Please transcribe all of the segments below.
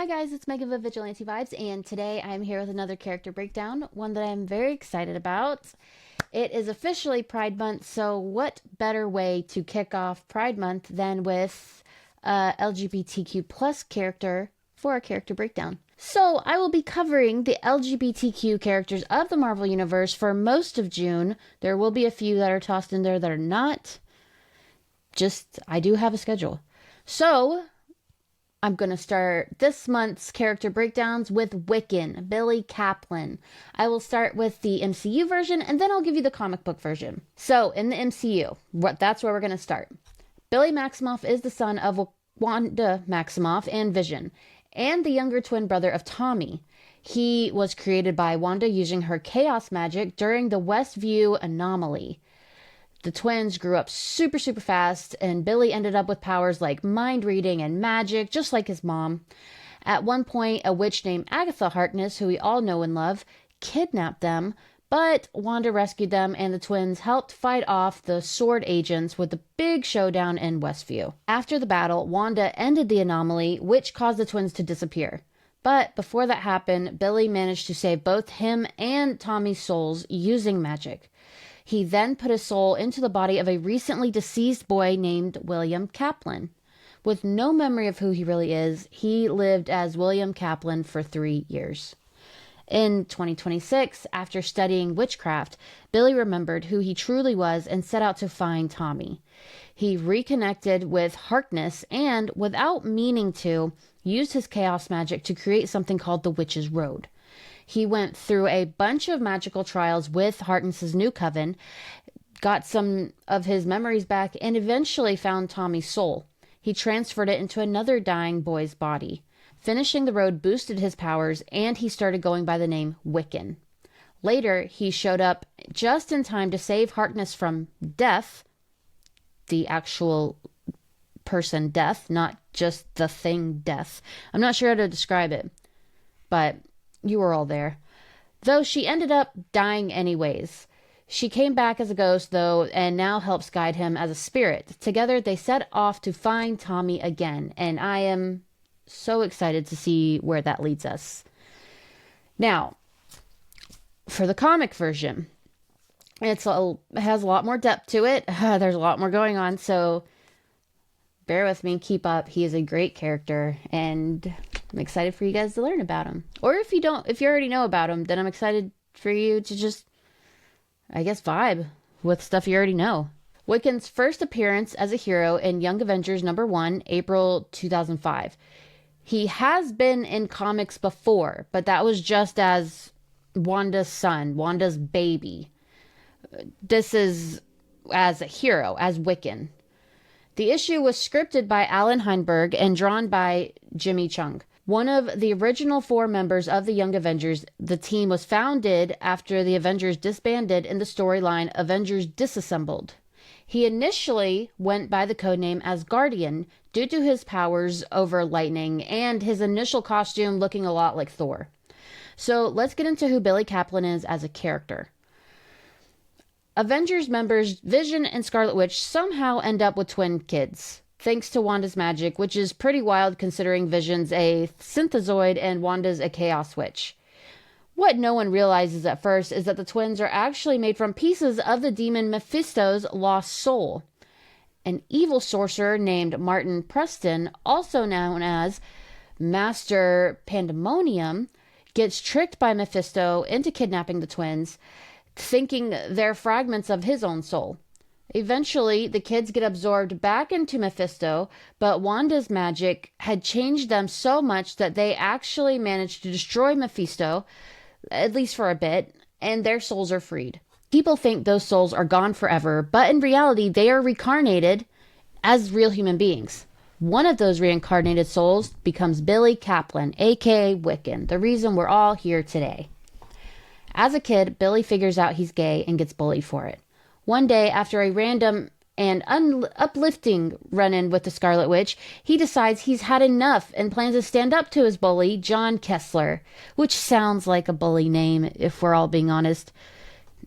Hi guys, it's Megan of Vigilante Vibes, and today I'm here with another character breakdown, one that I'm very excited about. It is officially Pride Month, so what better way to kick off Pride Month than with LGBTQ plus character for a character breakdown. So I will be covering the LGBTQ characters of the Marvel Universe for most of June. There will be a few that are tossed in there that are not. I do have a schedule. So I'm going to start this month's character breakdowns with Wiccan, Billy Kaplan. I will start with the MCU version, and then I'll give you the comic book version. So, in the MCU, that's where we're going to start. Billy Maximoff is the son of Wanda Maximoff and Vision, and the younger twin brother of Tommy. He was created by Wanda using her chaos magic during the Westview anomaly. The twins grew up super fast, and Billy ended up with powers like mind reading and magic, just like his mom. At one point, a witch named Agatha Harkness, who we all know and love, kidnapped them, but Wanda rescued them, and the twins helped fight off the sword agents with the big showdown in Westview. After the battle, Wanda ended the anomaly, which caused the twins to disappear. But before that happened, Billy managed to save both him and Tommy's souls using magic. He then put his soul into the body of a recently deceased boy named William Kaplan. With no memory of who he really is, he lived as William Kaplan for 3 years. In 2026, after studying witchcraft, Billy remembered who he truly was and set out to find Tommy. He reconnected with Harkness and, without meaning to, used his chaos magic to create something called the Witch's Road. He went through a bunch of magical trials with Harkness's new coven, got some of his memories back, and eventually found Tommy's soul. He transferred it into another dying boy's body. Finishing the road boosted his powers, and he started going by the name Wiccan. Later, he showed up just in time to save Harkness from death, the actual person death, not just the thing death. I'm not sure how to describe it, but you were all there. Though she ended up dying anyways. She came back as a ghost, though, and now helps guide him as a spirit. Together, they set off to find Tommy again, and I am so excited to see where that leads us. Now, for the comic version, it has a lot more depth to it. There's a lot more going on, so bear with me, keep up. He is a great character, and I'm excited for you guys to learn about him. Or if you already know about him, then I'm excited for you to just, vibe with stuff you already know. Wiccan's first appearance as a hero in Young Avengers #1, April 2005. He has been in comics before, but that was just as Wanda's son, Wanda's baby. This is as a hero, as Wiccan. The issue was scripted by Alan Heinberg and drawn by Jimmy Chung. One of the original 4 members of the Young Avengers, the team was founded after the Avengers disbanded in the storyline Avengers Disassembled. He initially went by the codename as Guardian due to his powers over lightning and his initial costume looking a lot like Thor. So let's get into who Billy Kaplan is as a character. Avengers members Vision and Scarlet Witch somehow end up with twin kids, thanks to Wanda's magic, which is pretty wild considering Vision's a synthezoid and Wanda's a chaos witch. What no one realizes at first is that the twins are actually made from pieces of the demon Mephisto's lost soul. An evil sorcerer named Martin Preston, also known as Master Pandemonium, gets tricked by Mephisto into kidnapping the twins, thinking they're fragments of his own soul. Eventually, the kids get absorbed back into Mephisto, but Wanda's magic had changed them so much that they actually managed to destroy Mephisto, at least for a bit, and their souls are freed. People think those souls are gone forever, but in reality, they are reincarnated as real human beings. One of those reincarnated souls becomes Billy Kaplan, aka Wiccan, the reason we're all here today. As a kid, Billy figures out he's gay and gets bullied for it. One day, after a random and uplifting run-in with the Scarlet Witch, he decides he's had enough and plans to stand up to his bully, John Kessler, which sounds like a bully name, if we're all being honest.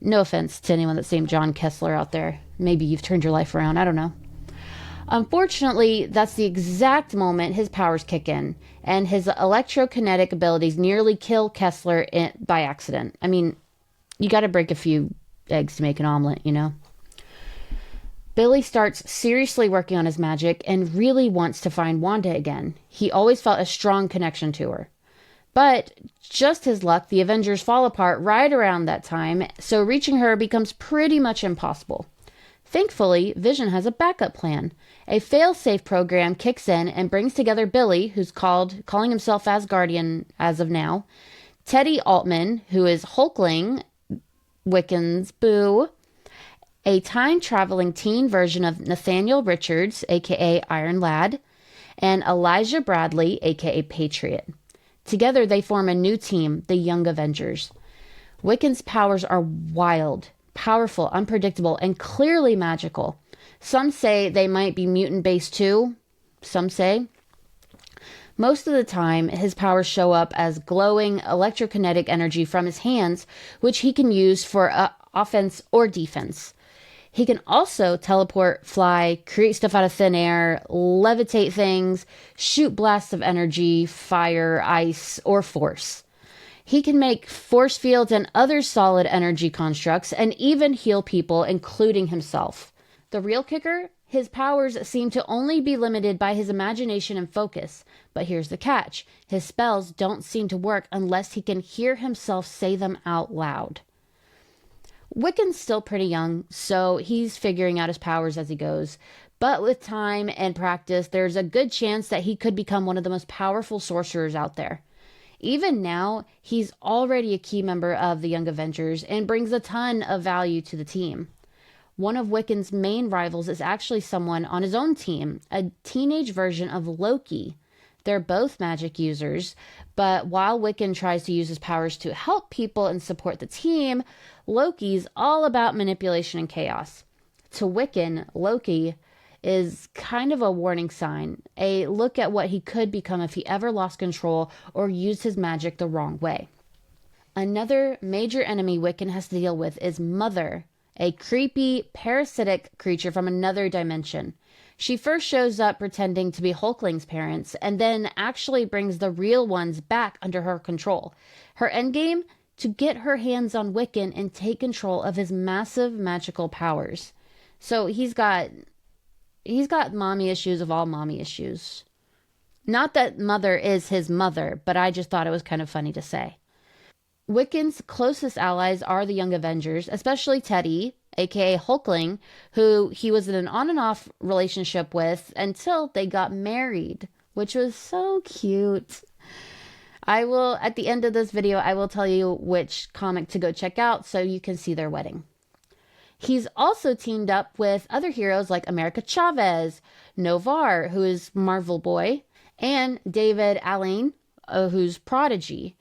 No offense to anyone that's named John Kessler out there. Maybe you've turned your life around, I don't know. Unfortunately, that's the exact moment his powers kick in, and his electrokinetic abilities nearly kill Kessler by accident. I mean, you gotta break a few eggs to make an omelet, you know? Billy starts seriously working on his magic and really wants to find Wanda again. He always felt a strong connection to her. But just his luck, the Avengers fall apart right around that time, so reaching her becomes pretty much impossible. Thankfully, Vision has a backup plan. A fail-safe program kicks in and brings together Billy, who's calling himself Asgardian as of now, Teddy Altman, who is Hulkling, Wiccan's boo, a time-traveling teen version of Nathaniel Richards, aka Iron Lad, and Elijah Bradley, aka Patriot. Together, they form a new team, the Young Avengers. Wiccan's powers are wild, powerful, unpredictable, and clearly magical. Some say they might be mutant-based too. Some say. Most of the time, his powers show up as glowing electrokinetic energy from his hands, which he can use for offense or defense. He can also teleport, fly, create stuff out of thin air, levitate things, shoot blasts of energy, fire, ice, or force. He can make force fields and other solid energy constructs and even heal people, including himself. The real kicker? His powers seem to only be limited by his imagination and focus. But here's the catch. His spells don't seem to work unless he can hear himself say them out loud. Wiccan's still pretty young, so he's figuring out his powers as he goes. But with time and practice, there's a good chance that he could become one of the most powerful sorcerers out there. Even now, he's already a key member of the Young Avengers and brings a ton of value to the team. One of Wiccan's main rivals is actually someone on his own team, a teenage version of Loki. They're both magic users, but while Wiccan tries to use his powers to help people and support the team, Loki's all about manipulation and chaos. To Wiccan, Loki is kind of a warning sign, a look at what he could become if he ever lost control or used his magic the wrong way. Another major enemy Wiccan has to deal with is Mother, a creepy, parasitic creature from another dimension. She first shows up pretending to be Hulkling's parents, and then actually brings the real ones back under her control. Her endgame? To get her hands on Wiccan and take control of his massive magical powers. So he's got mommy issues of all mommy issues. Not that Mother is his mother, but I just thought it was kind of funny to say. Wiccan's closest allies are the Young Avengers, especially Teddy, aka Hulkling, who he was in an on and off relationship with until they got married, which was so cute. At the end of this video, I will tell you which comic to go check out so you can see their wedding. He's also teamed up with other heroes like America Chavez, Novar, who is Marvel Boy, and David Alain, who's Prodigy,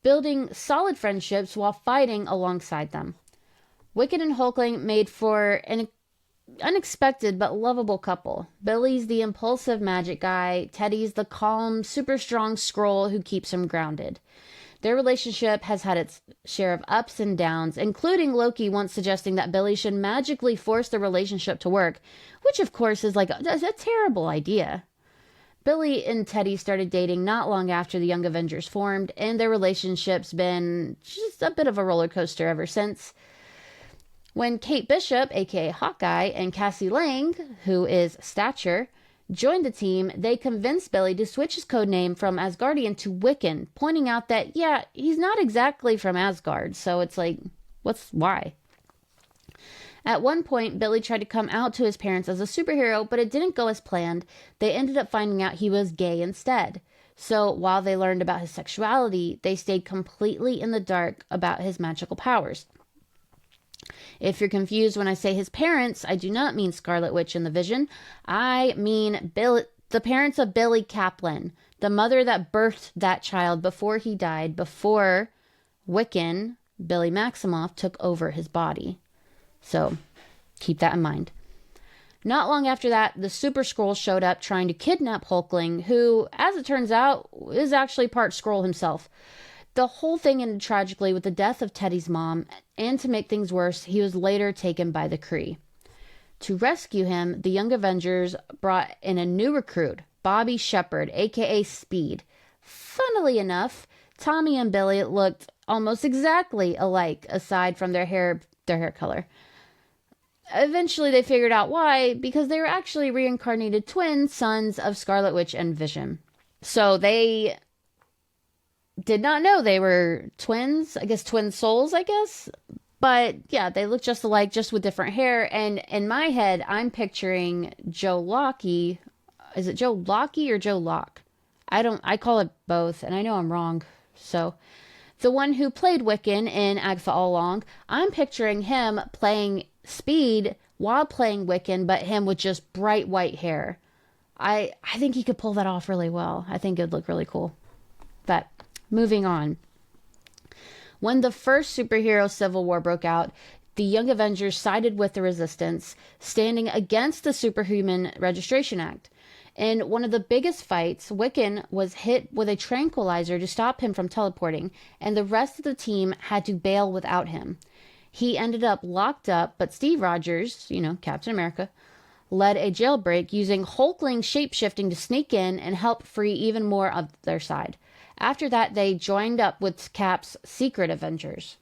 building solid friendships while fighting alongside them. Wiccan and Hulkling made for an unexpected but lovable couple. Billy's the impulsive magic guy, Teddy's the calm, super strong Skrull who keeps him grounded. Their relationship has had its share of ups and downs, including Loki once suggesting that Billy should magically force the relationship to work, which of course is like a terrible idea. Billy and Teddy started dating not long after the Young Avengers formed, and their relationship's been just a bit of a roller coaster ever since. When Kate Bishop, aka Hawkeye, and Cassie Lang, who is Stature, joined the team, they convinced Billy to switch his codename from Asgardian to Wiccan, pointing out that, yeah, he's not exactly from Asgard, so it's like, why? At one point, Billy tried to come out to his parents as a superhero, but it didn't go as planned. They ended up finding out he was gay instead. So while they learned about his sexuality, they stayed completely in the dark about his magical powers. If you're confused when I say his parents, I do not mean Scarlet Witch and the Vision. I mean the parents of Billy Kaplan, the mother that birthed that child before he died, before Wiccan, Billy Maximoff, took over his body. So keep that in mind. Not long after that, the Super Skrull showed up trying to kidnap Hulkling, who, as it turns out, is actually part Skrull himself. The whole thing ended tragically with the death of Teddy's mom, and to make things worse, he was later taken by the Kree. To rescue him, the Young Avengers brought in a new recruit, Bobby Shepard, aka Speed. Funnily enough, Tommy and Billy looked almost exactly alike, aside from their hair color. Eventually, they figured out why, because they were actually reincarnated twin sons of Scarlet Witch and Vision. So they did not know they were twins, I guess twin souls, But yeah, they look just alike, just with different hair. And in my head, I'm picturing Joe Lockey. Is it Joe Lockey or Joe Locke? I call it both, and I know I'm wrong. So the one who played Wiccan in Agatha All Along, I'm picturing him playing Speed while playing Wiccan, but him with just bright white hair. I think he could pull that off really well. I think it would look really cool. But moving on. When the first superhero civil war broke out, the Young Avengers sided with the Resistance, standing against the Superhuman Registration Act. In one of the biggest fights, Wiccan was hit with a tranquilizer to stop him from teleporting, and the rest of the team had to bail without him. He ended up locked up, but Steve Rogers, Captain America, led a jailbreak using Hulkling shapeshifting to sneak in and help free even more of their side. After that, they joined up with Cap's secret Avengers.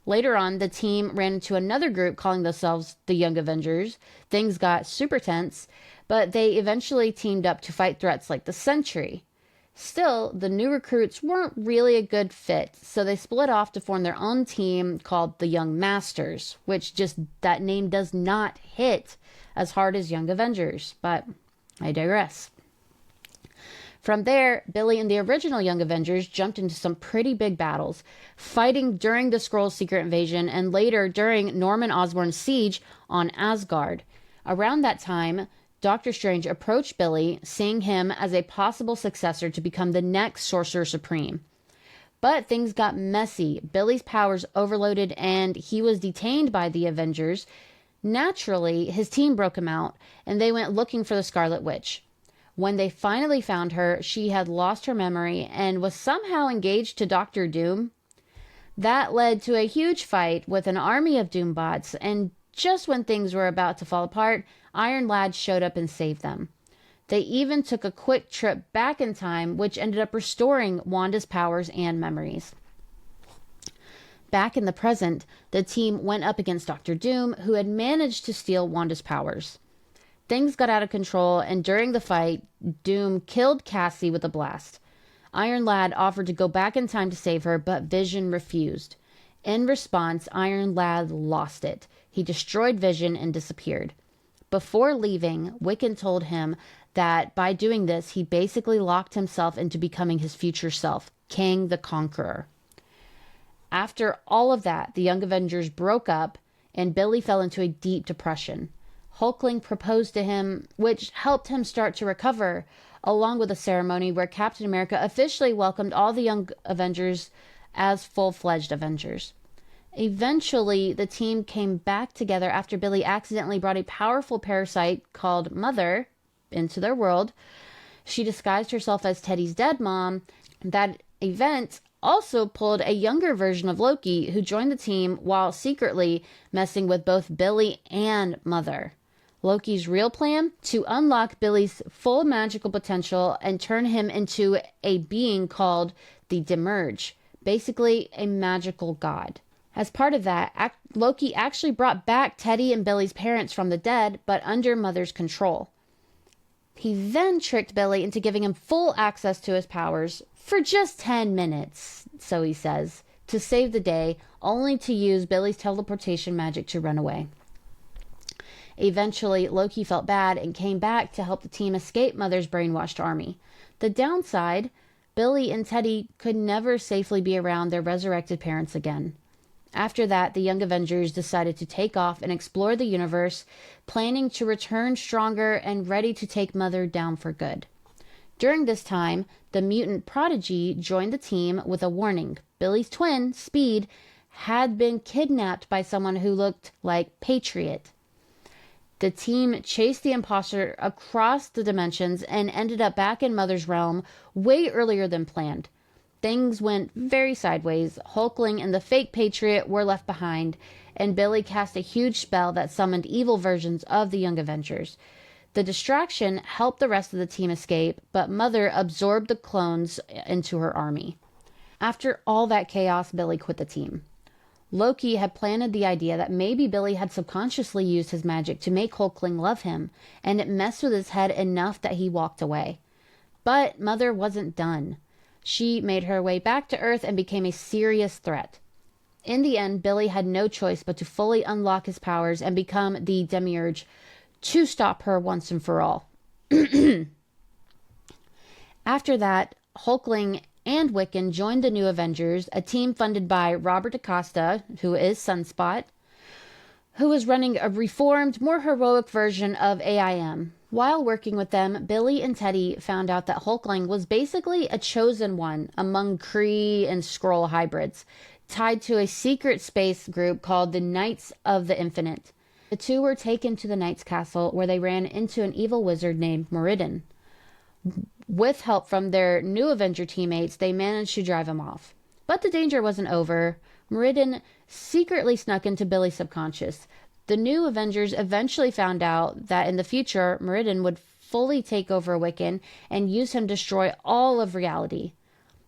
Later on, the team ran into another group calling themselves the Young Avengers. Things got super tense, but they eventually teamed up to fight threats like the Sentry. Still, the new recruits weren't really a good fit, so they split off to form their own team called the Young Masters, which that name does not hit as hard as Young Avengers, but I digress. From there, Billy and the original Young Avengers jumped into some pretty big battles, fighting during the Skrulls' secret invasion and later during Norman Osborn's siege on Asgard. Around that time, Doctor Strange approached Billy, seeing him as a possible successor to become the next Sorcerer Supreme. But things got messy. Billy's powers overloaded and he was detained by the Avengers. Naturally, his team broke him out and they went looking for the Scarlet Witch. When they finally found her, she had lost her memory and was somehow engaged to Doctor Doom. That led to a huge fight with an army of Doombots, and just when things were about to fall apart, Iron Lad showed up and saved them. They even took a quick trip back in time, which ended up restoring Wanda's powers and memories. Back in the present, the team went up against Doctor Doom, who had managed to steal Wanda's powers. Things got out of control, and during the fight, Doom killed Cassie with a blast. Iron Lad offered to go back in time to save her, but Vision refused. In response, Iron Lad lost it. He destroyed Vision and disappeared. Before leaving, Wiccan told him that by doing this, he basically locked himself into becoming his future self, Kang the Conqueror. After all of that, the Young Avengers broke up, and Billy fell into a deep depression. Hulkling proposed to him, which helped him start to recover, along with a ceremony where Captain America officially welcomed all the Young Avengers as full-fledged Avengers. Eventually, the team came back together after Billy accidentally brought a powerful parasite called Mother into their world. She disguised herself as Teddy's dead mom. That event also pulled a younger version of Loki, who joined the team while secretly messing with both Billy and Mother. Loki's real plan? To unlock Billy's full magical potential and turn him into a being called the Demerge, basically a magical god. As part of that, Loki actually brought back Teddy and Billy's parents from the dead, but under Mother's control. He then tricked Billy into giving him full access to his powers for just 10 minutes, so he says, to save the day, only to use Billy's teleportation magic to run away. Eventually, Loki felt bad and came back to help the team escape Mother's brainwashed army. The downside, Billy and Teddy could never safely be around their resurrected parents again. After that, the Young Avengers decided to take off and explore the universe, planning to return stronger and ready to take Mother down for good. During this time, the mutant Prodigy joined the team with a warning. Billy's twin, Speed, had been kidnapped by someone who looked like Patriot. The team chased the imposter across the dimensions and ended up back in Mother's realm way earlier than planned. things went very sideways. Hulkling and the fake Patriot were left behind, and Billy cast a huge spell that summoned evil versions of the Young Avengers. The distraction helped the rest of the team escape, but Mother absorbed the clones into her army. After all that chaos, Billy quit the team. Loki had planted the idea that maybe Billy had subconsciously used his magic to make Hulkling love him, and it messed with his head enough that he walked away. But Mother wasn't done. She made her way back to Earth and became a serious threat. In the end, Billy had no choice but to fully unlock his powers and become the Demiurge to stop her once and for all. After that, Hulkling and Wiccan joined the New Avengers, a team funded by Robert DaCosta, who is Sunspot, who was running a reformed, more heroic version of AIM. While working with them, Billy and Teddy found out that Hulkling was basically a chosen one among Kree and Skrull hybrids, tied to a secret space group called the Knights of the Infinite. The two were taken to the Knight's Castle, where they ran into an evil wizard named Moridin. With help from their New Avenger teammates, they managed to drive him off. But the danger wasn't over. Moridin secretly snuck into Billy's subconscious. The New Avengers eventually found out that in the future, Moridin would fully take over Wiccan and use him to destroy all of reality.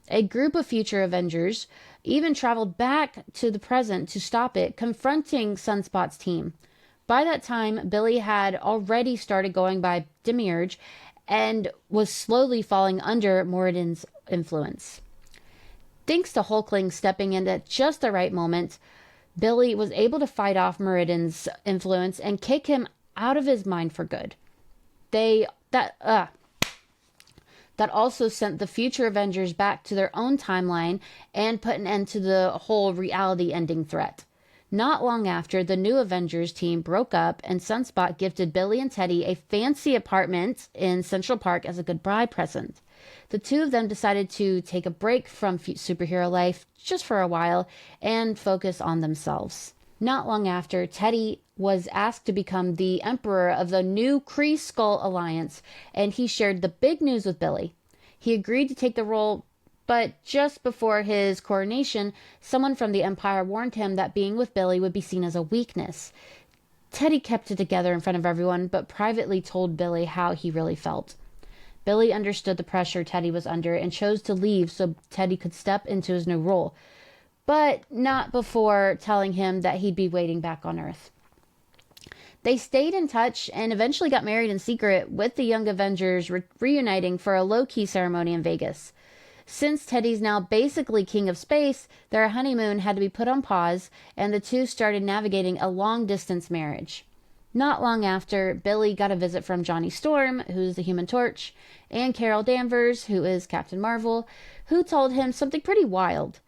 A group of future Avengers even traveled back to the present to stop it, confronting Sunspot's team. By that time, Billy had already started going by Demiurge and was slowly falling under Moridin's influence. Thanks to Hulkling stepping in at just the right moment, Billy was able to fight off Moridin's influence and kick him out of his mind for good. That also sent the future Avengers back to their own timeline and put an end to the whole reality-ending threat. Not long after, the New Avengers team broke up, and Sunspot gifted Billy and Teddy a fancy apartment in Central Park as a goodbye present. The two of them decided to take a break from superhero life just for a while and focus on themselves. Not long after, Teddy was asked to become the emperor of the new Kree Skull Alliance, and he shared the big news with Billy. He agreed to take the role, but just before his coronation, someone from the Empire warned him that being with Billy would be seen as a weakness. Teddy kept it together in front of everyone, but privately told Billy how he really felt. Billy understood the pressure Teddy was under and chose to leave so Teddy could step into his new role, but not before telling him that he'd be waiting back on Earth. They stayed in touch and eventually got married in secret, with the Young Avengers reuniting for a low-key ceremony in Vegas. Since Teddy's now basically king of space, their honeymoon had to be put on pause, and the two started navigating a long-distance marriage. Not long after, Billy got a visit from Johnny Storm, who's the Human Torch, and Carol Danvers, who is Captain Marvel, who told him something pretty wild.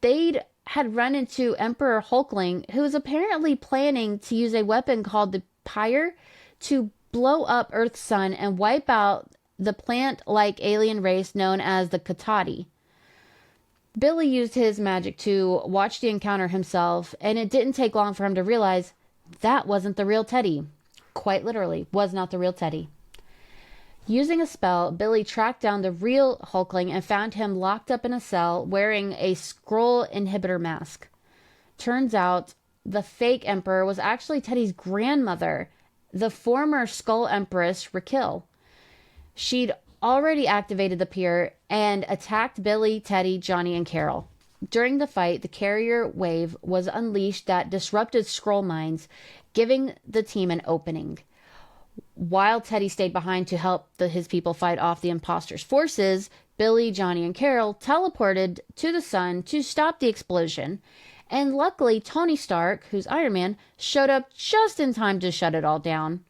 They'd had run into Emperor Hulkling, who was apparently planning to use a weapon called the Pyre to blow up Earth's sun and wipe out the plant-like alien race known as the Katati. Billy used his magic to watch the encounter himself, and it didn't take long for him to realize that wasn't the real Teddy. Quite literally, was not the real Teddy. Using a spell, Billy tracked down the real Hulkling and found him locked up in a cell wearing a Skrull inhibitor mask. Turns out the fake emperor was actually Teddy's grandmother, the former Skull Empress Raquel. She'd already activated the Pyre and attacked Billy, Teddy, Johnny, and Carol. During the fight, the carrier wave was unleashed that disrupted Skrull minds, giving the team an opening. While Teddy stayed behind to help his people fight off the imposters' forces, Billy, Johnny, and Carol teleported to the sun to stop the explosion. And luckily, Tony Stark, who's Iron Man, showed up just in time to shut it all down.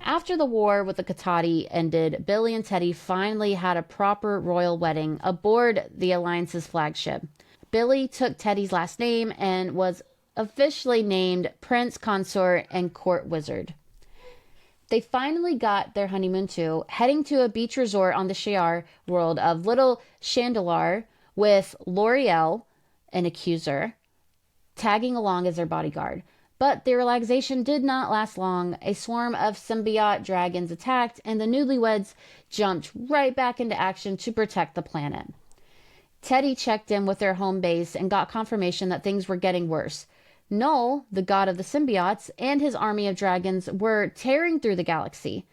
After the war with the Katati ended, Billy and Teddy finally had a proper royal wedding aboard the Alliance's flagship. Billy took Teddy's last name and was officially named Prince Consort and Court Wizard. They finally got their honeymoon too, heading to a beach resort on the Shi'ar world of Little Chandalar with L'Oreal, an accuser, tagging along as their bodyguard. But their relaxation did not last long. A swarm of symbiote dragons attacked, and the newlyweds jumped right back into action to protect the planet. Teddy checked in with their home base and got confirmation that things were getting worse. Null, the god of the symbiotes, and his army of dragons were tearing through the galaxy.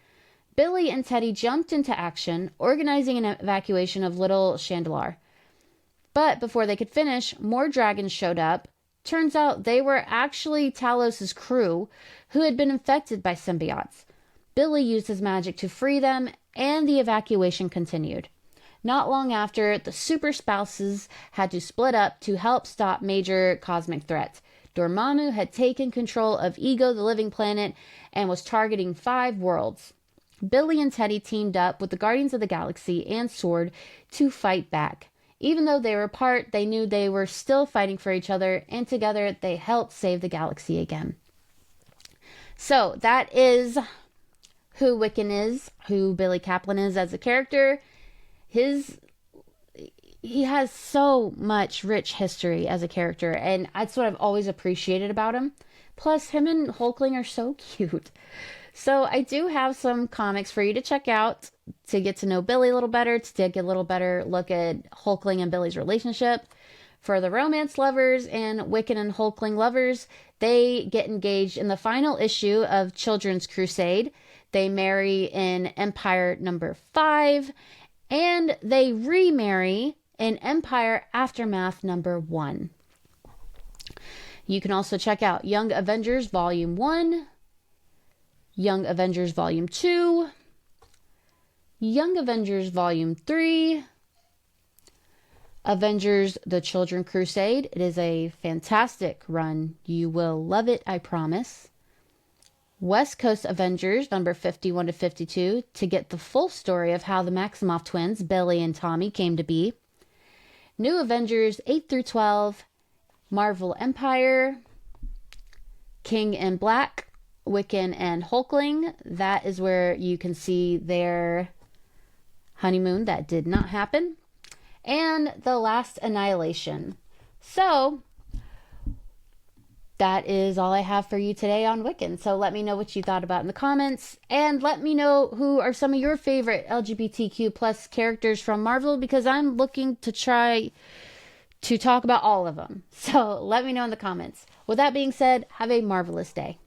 Billy and Teddy jumped into action, organizing an evacuation of Little Chandelar. But before they could finish, more dragons showed up. Turns out they were actually Talos's crew, who had been infected by symbiotes. Billy used his magic to free them, and the evacuation continued. Not long after, the super spouses had to split up to help stop major cosmic threats. Dormammu had taken control of Ego, the living planet, and was targeting 5 worlds. Billy and Teddy teamed up with the Guardians of the Galaxy and Sword to fight back. Even though they were apart, they knew they were still fighting for each other, and together they helped save the galaxy again. So that is who Wiccan is, who Billy Kaplan is as a character. He has so much rich history as a character, and that's what I've always appreciated about him. Plus, him and Hulkling are so cute. So I do have some comics for you to check out to get to know Billy a little better, to take a little better look at Hulkling and Billy's relationship. For the romance lovers and Wiccan and Hulkling lovers, they get engaged in the final issue of Children's Crusade. They marry in Empire number 5, and they remarry in Empire Aftermath number 1. You can also check out Young Avengers Volume 1, Young Avengers Volume 2, Young Avengers Volume 3, Avengers The Children Crusade. It is a fantastic run. You will love it, I promise. West Coast Avengers number 51 to 52 to get the full story of how the Maximoff twins, Billy and Tommy, came to be. New Avengers 8 through 12, Marvel Empire, King in Black, Wiccan and Hulkling. That is where you can see their honeymoon that did not happen. And The Last Annihilation. So that is all I have for you today on Wiccan. So let me know what you thought about in the comments, and let me know who are some of your favorite LGBTQ plus characters from Marvel, because I'm looking to try to talk about all of them. So let me know in the comments. With that being said, have a marvelous day.